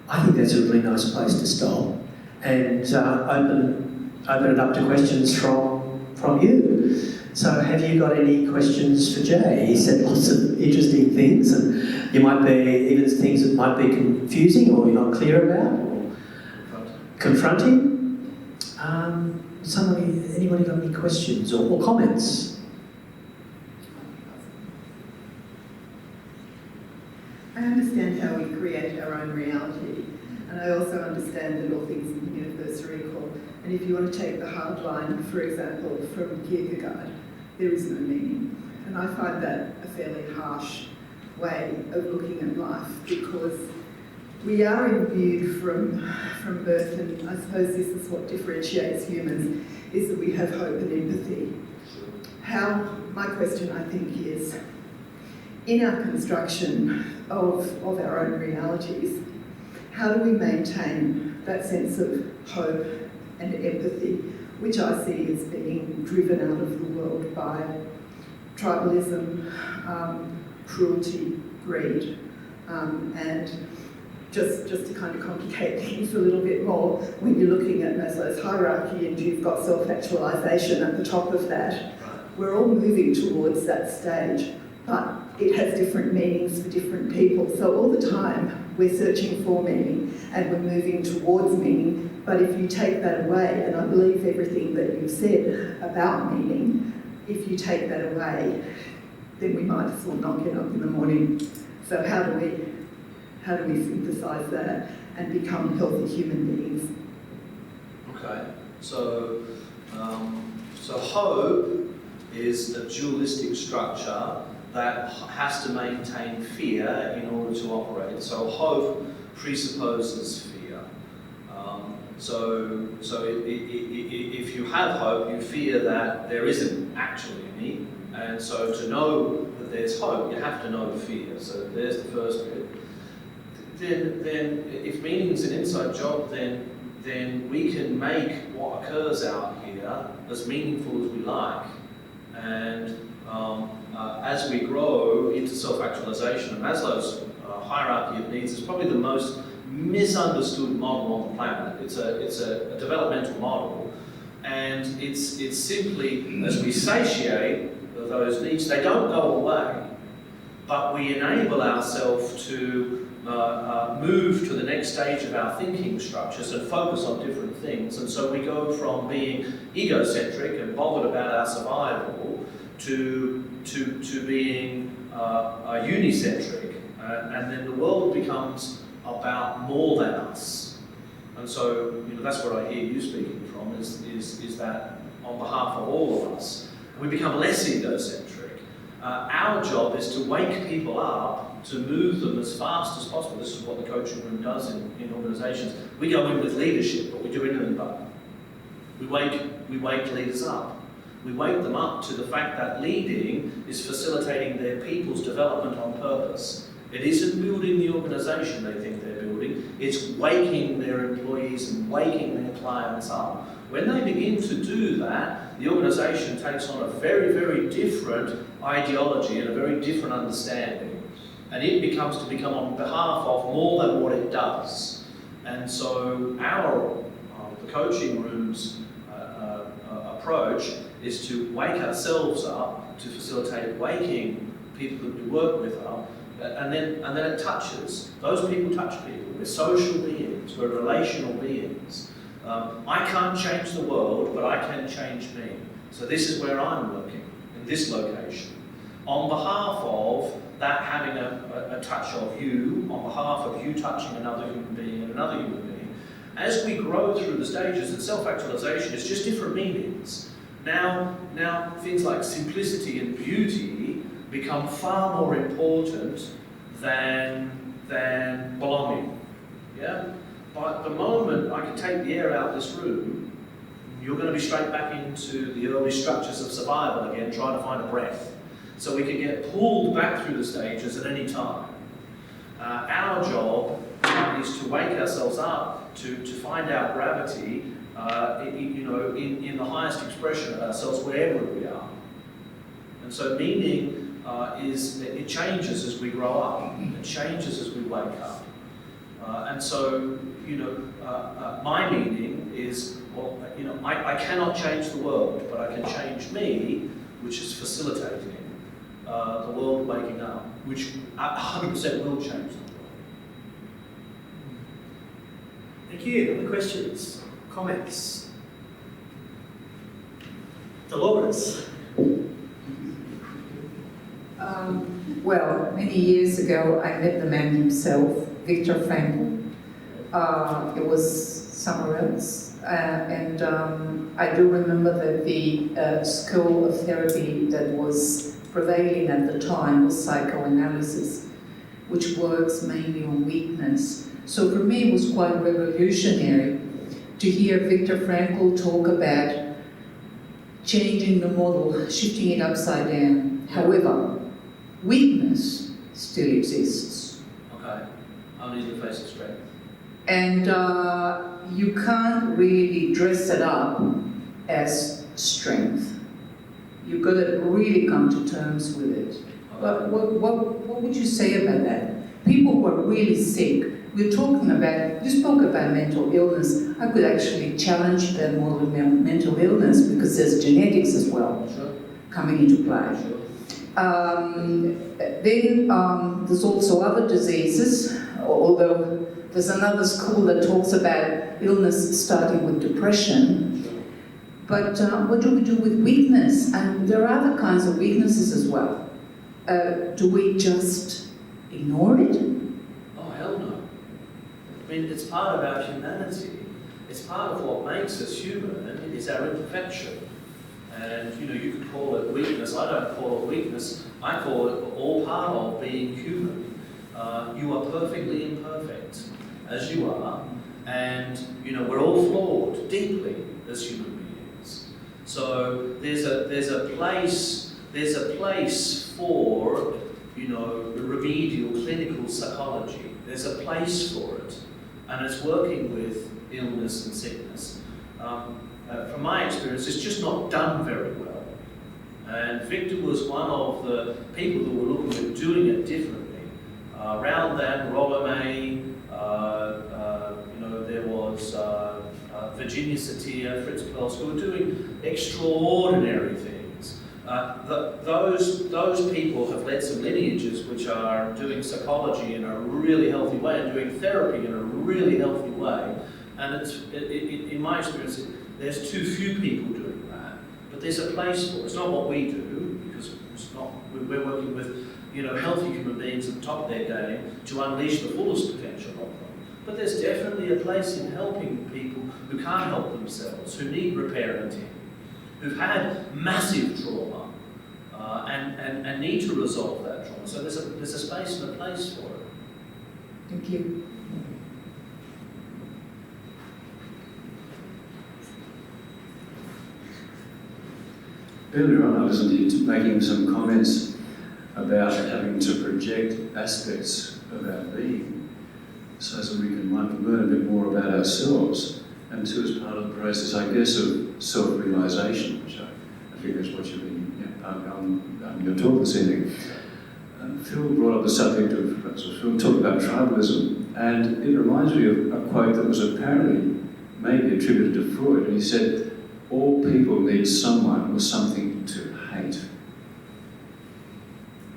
I think that's a really nice place to stop and open it up to questions from you. So have you got any questions for Jay? He said lots of interesting things, and you might be even things that might be confusing or you're not clear about, or confronting. Anybody got any questions or comments? I understand how we create our own reality, and I also understand that all things in the universe are equal. And if you want to take the hard line, for example, from Kierkegaard, there is no meaning. And I find that a fairly harsh way of looking at life, because we are imbued from birth, and I suppose this is what differentiates humans, is that we have hope and empathy. My question, I think, is, in our construction of our own realities, how do we maintain that sense of hope and empathy, which I see as being driven out of the world by tribalism, cruelty, greed, and just to kind of complicate things a little bit more, when you're looking at Maslow's hierarchy and you've got self-actualization at the top of that, we're all moving towards that stage, but it has different meanings for different people. So all the time we're searching for meaning and we're moving towards meaning, but if you take that away, and I believe everything that you've said about meaning, if you take that away, then we might as well not get up in the morning. So how do we synthesize that and become healthy human beings? Okay, so hope is a dualistic structure that has to maintain fear in order to operate. So hope presupposes fear. If you have hope, you fear that there isn't actually any, and so to know that there's hope, you have to know fear. So there's the first bit. Then if meaning is an inside job, then we can make what occurs out here as meaningful as we like. And as we grow into self-actualization, and Maslow's hierarchy of needs is probably the most misunderstood model on the planet. It's a developmental model, and it's simply as we satiate those needs, they don't go away. but we enable ourselves to move to the next stage of our thinking structures and focus on different things. And so we go from being egocentric and bothered about our survival to being unicentric, and then the world becomes about more than us. And so, that's what I hear you speaking from, is that on behalf of all of us, we become less egocentric. Our job is to wake people up, to move them as fast as possible. This is what the coaching room does in organisations. We go in with leadership, but we do anything but. We wake leaders up. We wake them up to the fact that leading is facilitating their people's development on purpose. It isn't building the organisation they think they're building, it's waking their employees and waking their clients up. When they begin to do that, the organisation takes on a very, very different ideology and a very different understanding. And it become on behalf of more than what it does. And so the coaching room's approach is to wake ourselves up, to facilitate waking people that we work with up, and then it touches. Those people touch people. We're social beings, we're relational beings. I can't change the world, but I can change me. So this is where I'm working, in this location. On behalf of that having a touch of you, on behalf of you touching another human being and another human being, as we grow through the stages, and self-actualization is just different meanings. Now things like simplicity and beauty become far more important than belonging. Yeah? But the moment I can take the air out of this room, you're going to be straight back into the early structures of survival again, trying to find a breath. So we can get pulled back through the stages at any time. Our job is to wake ourselves up, to find our gravity, in the highest expression of ourselves, wherever we are. And so meaning it changes as we grow up. It changes as we wake up. And so, my meaning is, I cannot change the world, but I can change me, which is facilitating the world waking up, which 100% will change the world. Thank you. Other questions? Comments? Dolores? Well, many years ago, I met the man himself, Viktor Frankl. It was somewhere else. And I do remember that the school of therapy that was prevailing at the time was psychoanalysis, which works mainly on weakness. So for me, it was quite revolutionary to hear Viktor Frankl talk about changing the model, shifting it upside down. However, weakness still exists. Okay, only in the face of strength. And you can't really dress it up as strength. You've got to really come to terms with it. Okay. But what would you say about that? People who are really sick, you spoke about mental illness. I could actually challenge that model of mental illness because there's genetics as well coming into play. Sure. Then there's also other diseases, although there's another school that talks about illness starting with depression. But what do we do with weakness? And there are other kinds of weaknesses as well. Do we just ignore it? Oh, hell no. I mean, it's part of our humanity. It's part of what makes us human, is our imperfection. And, you could call it weakness. I don't call it weakness. I call it all part of being human. You are perfectly imperfect, as you are. And, we're all flawed, deeply, as human beings. So there's a place for, remedial clinical psychology. There's a place for it. And it's working with illness and sickness. From my experience, it's just not done very well. And Victor was one of the people that were looking at doing it differently. Around that, Rollo-May, there was Virginia Satir, Fritz Perls, who were doing extraordinary things. The those people have led some lineages which are doing psychology in a really healthy way and doing therapy in a really healthy way. And in my experience, there's too few people doing that. But there's a place for it. It's not what we do, because it's not. We're working with healthy human beings at the top of their game to unleash the fullest potential of them. But there's definitely a place in helping people who can't help themselves, who need reparenting, who've had massive trauma, and need to resolve that trauma. So there's a space and a place for it. Thank you. Earlier on, I listened to you making some comments about having to project aspects of our being so that we can learn a bit more about ourselves, and two, as part of the process, I guess, of self-realisation, which I think is what you've been on your talk this evening. Phil brought up the subject of, Phil talked about tribalism, and it reminds me of a quote that was apparently maybe attributed to Freud, and he said, all people need someone or something to hate.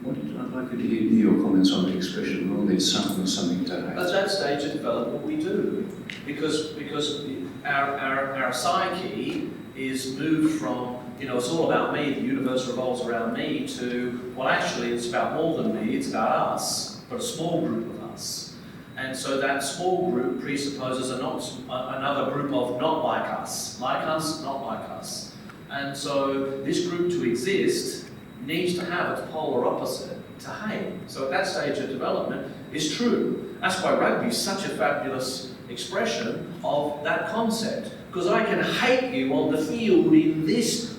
I'd like to hear your comments on the expression, we all need someone or something to hate. At that stage of development, we do, because our psyche is moved from, it's all about me, the universe revolves around me, to, well, actually, it's about more than me, it's about us, but a small group of us. And so that small group presupposes another group of not like us, not like us. And so this group to exist needs to have its polar opposite, to hate. So at that stage of development is true. That's why rugby is such a fabulous expression of that concept. Because I can hate you on the field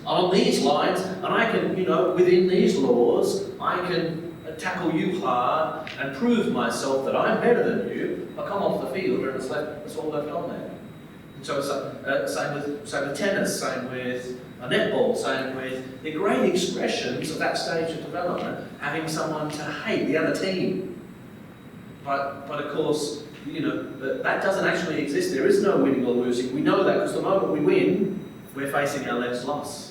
on these lines, and I can, within these laws, I can tackle you hard and prove myself that I'm better than you. I come off the field and it's all left on there. So same with tennis, same with netball, same with the great expressions of that stage of development, having someone to hate, the other team. But of course, that doesn't actually exist. There is no winning or losing. We know that because the moment we win, we're facing our next loss.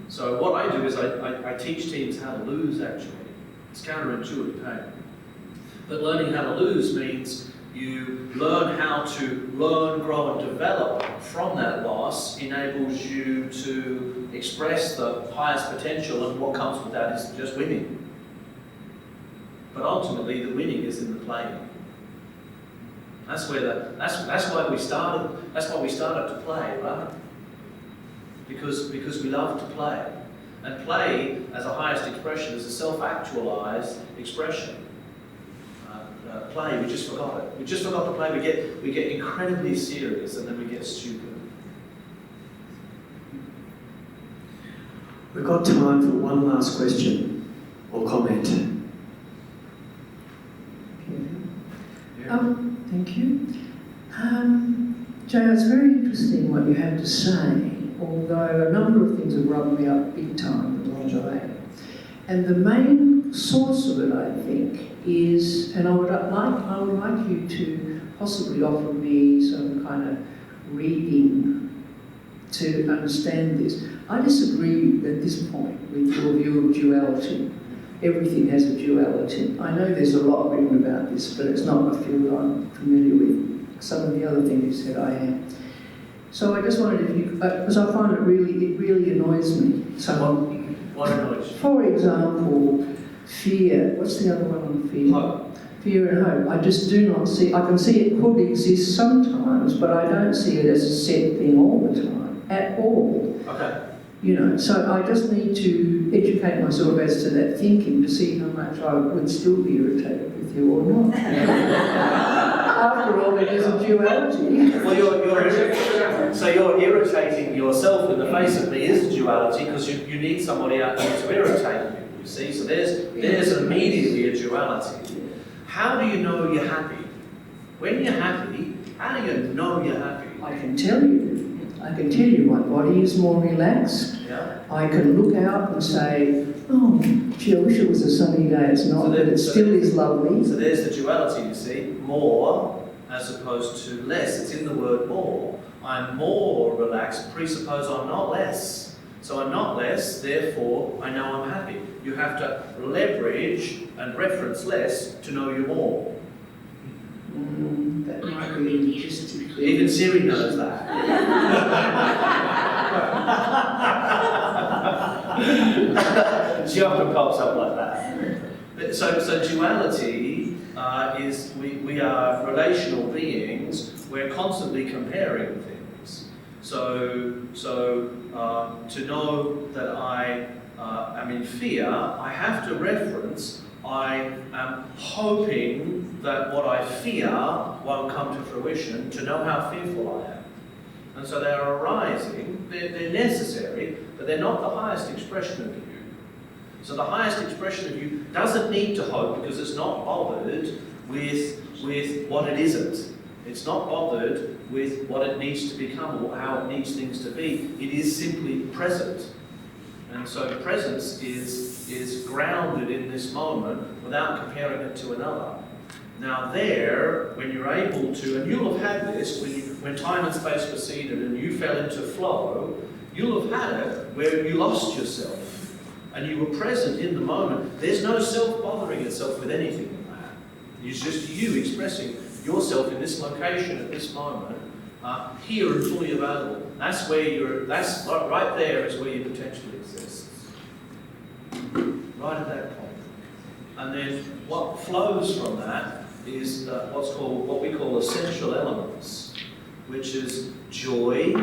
So what I do is I teach teams how to lose, actually. It's counterintuitive, hey? But learning how to lose means you learn how to learn, grow, and develop from that loss, enables you to express the highest potential, and what comes with that is just winning. But ultimately, the winning is in the playing. That's why we started. That's why we started to play, right? Because we love to play, and play as a highest expression is a self-actualized expression. Play, we just forgot it. We just forgot to play. We get incredibly serious, and then we get stupid. We've got time for one last question or comment. Thank you. Joe, it's very interesting what you have to say, although a number of things have rubbed me up big time along the way. And the main source of it, I think, is, and I would like you to possibly offer me some kind of reading to understand this. I disagree at this point with your view of duality. Everything has a duality. I know there's a lot written about this, but it's not a field I'm familiar with. Some of the other things you said I am. So I just wondered if you, because I find it really annoys me. So What annoys you? For example, fear. What's the other one on fear? Hope. Fear and hope. I just do not see. I can see it could exist sometimes, but I don't see it as a set thing all the time at all. Okay. So I just need to educate myself as to that thinking to see how much I would still be irritated with you or not. After all, it is a duality. Well, you're irritating yourself in the face of me is a duality, because you need somebody out there to irritate you. You see, so there's immediately a duality. How do you know you're happy? When you're happy, how do you know you're happy? I can tell you. My body is more relaxed. Yeah. I can look out and say, oh, gee, I wish it was a sunny day. It's not, but it still is lovely. So there's the duality, you see. More as opposed to less. It's in the word more. I'm more relaxed, presuppose I'm not less. So I'm not less, therefore I know I'm happy. You have to leverage and reference less to know you're more. That might be just to clear. Even Siri knows that. She often pops up like that. So duality is we are relational beings. We're constantly comparing things. So to know that I am in fear, I have to reference. I am hoping that what I fear won't come to fruition, to know how fearful I am. And so they are arising, they're necessary, but they're not the highest expression of you. So the highest expression of you doesn't need to hope because it's not bothered with what it isn't. It's not bothered with what it needs to become or how it needs things to be. It is simply present. And so presence is grounded in this moment without comparing it to another. Now there, when you're able to, and you'll have had this, when time and space receded and you fell into flow, you'll have had it where you lost yourself and you were present in the moment. There's no self bothering itself with anything in that. It's just you expressing yourself in this location at this moment, here and fully available. That's where that's right there is where your potential exists. Right at that point. And then what flows from that is what we call essential elements, which is joy,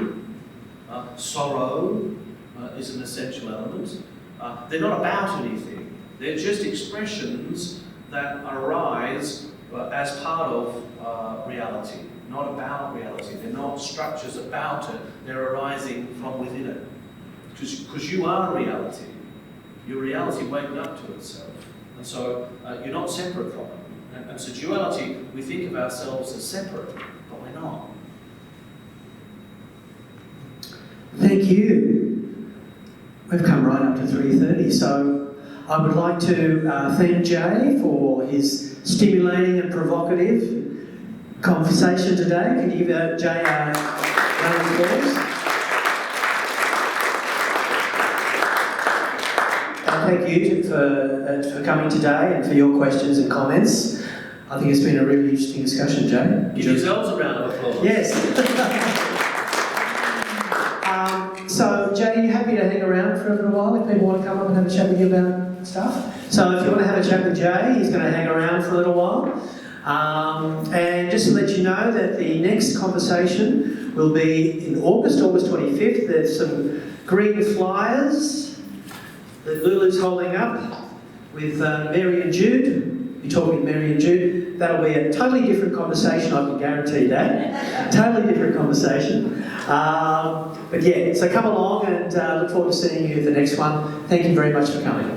sorrow is an essential element. They're not about anything. They're just expressions that arise as part of reality, not about reality. They're not structures about it. They're arising from within it. Because you are reality. Your reality waking up to itself. And so you're not separate from it. And so duality, we think of ourselves as separate, but we're not. Thank you. We've come right up to 3:30, so I would like to thank Jay for his stimulating and provocative conversation today. Can you give Jay a round of applause? And thank you for coming today and for your questions and comments. I think it's been a really interesting discussion, Jay. Give yourselves a round of applause. Yes. So, Jay, are you happy to hang around for a little while if people want to come up and have a chat with you about stuff? So if you want to have a chat with Jay, he's going to hang around for a little while. And just to let you know that the next conversation will be in August 25th. There's some green flyers that Lulu's holding up with Mary and Jude. You're talking with Mary and Jude. That'll be a totally different conversation, I can guarantee that. Totally different conversation. But yeah, so come along and look forward to seeing you at the next one. Thank you very much for coming.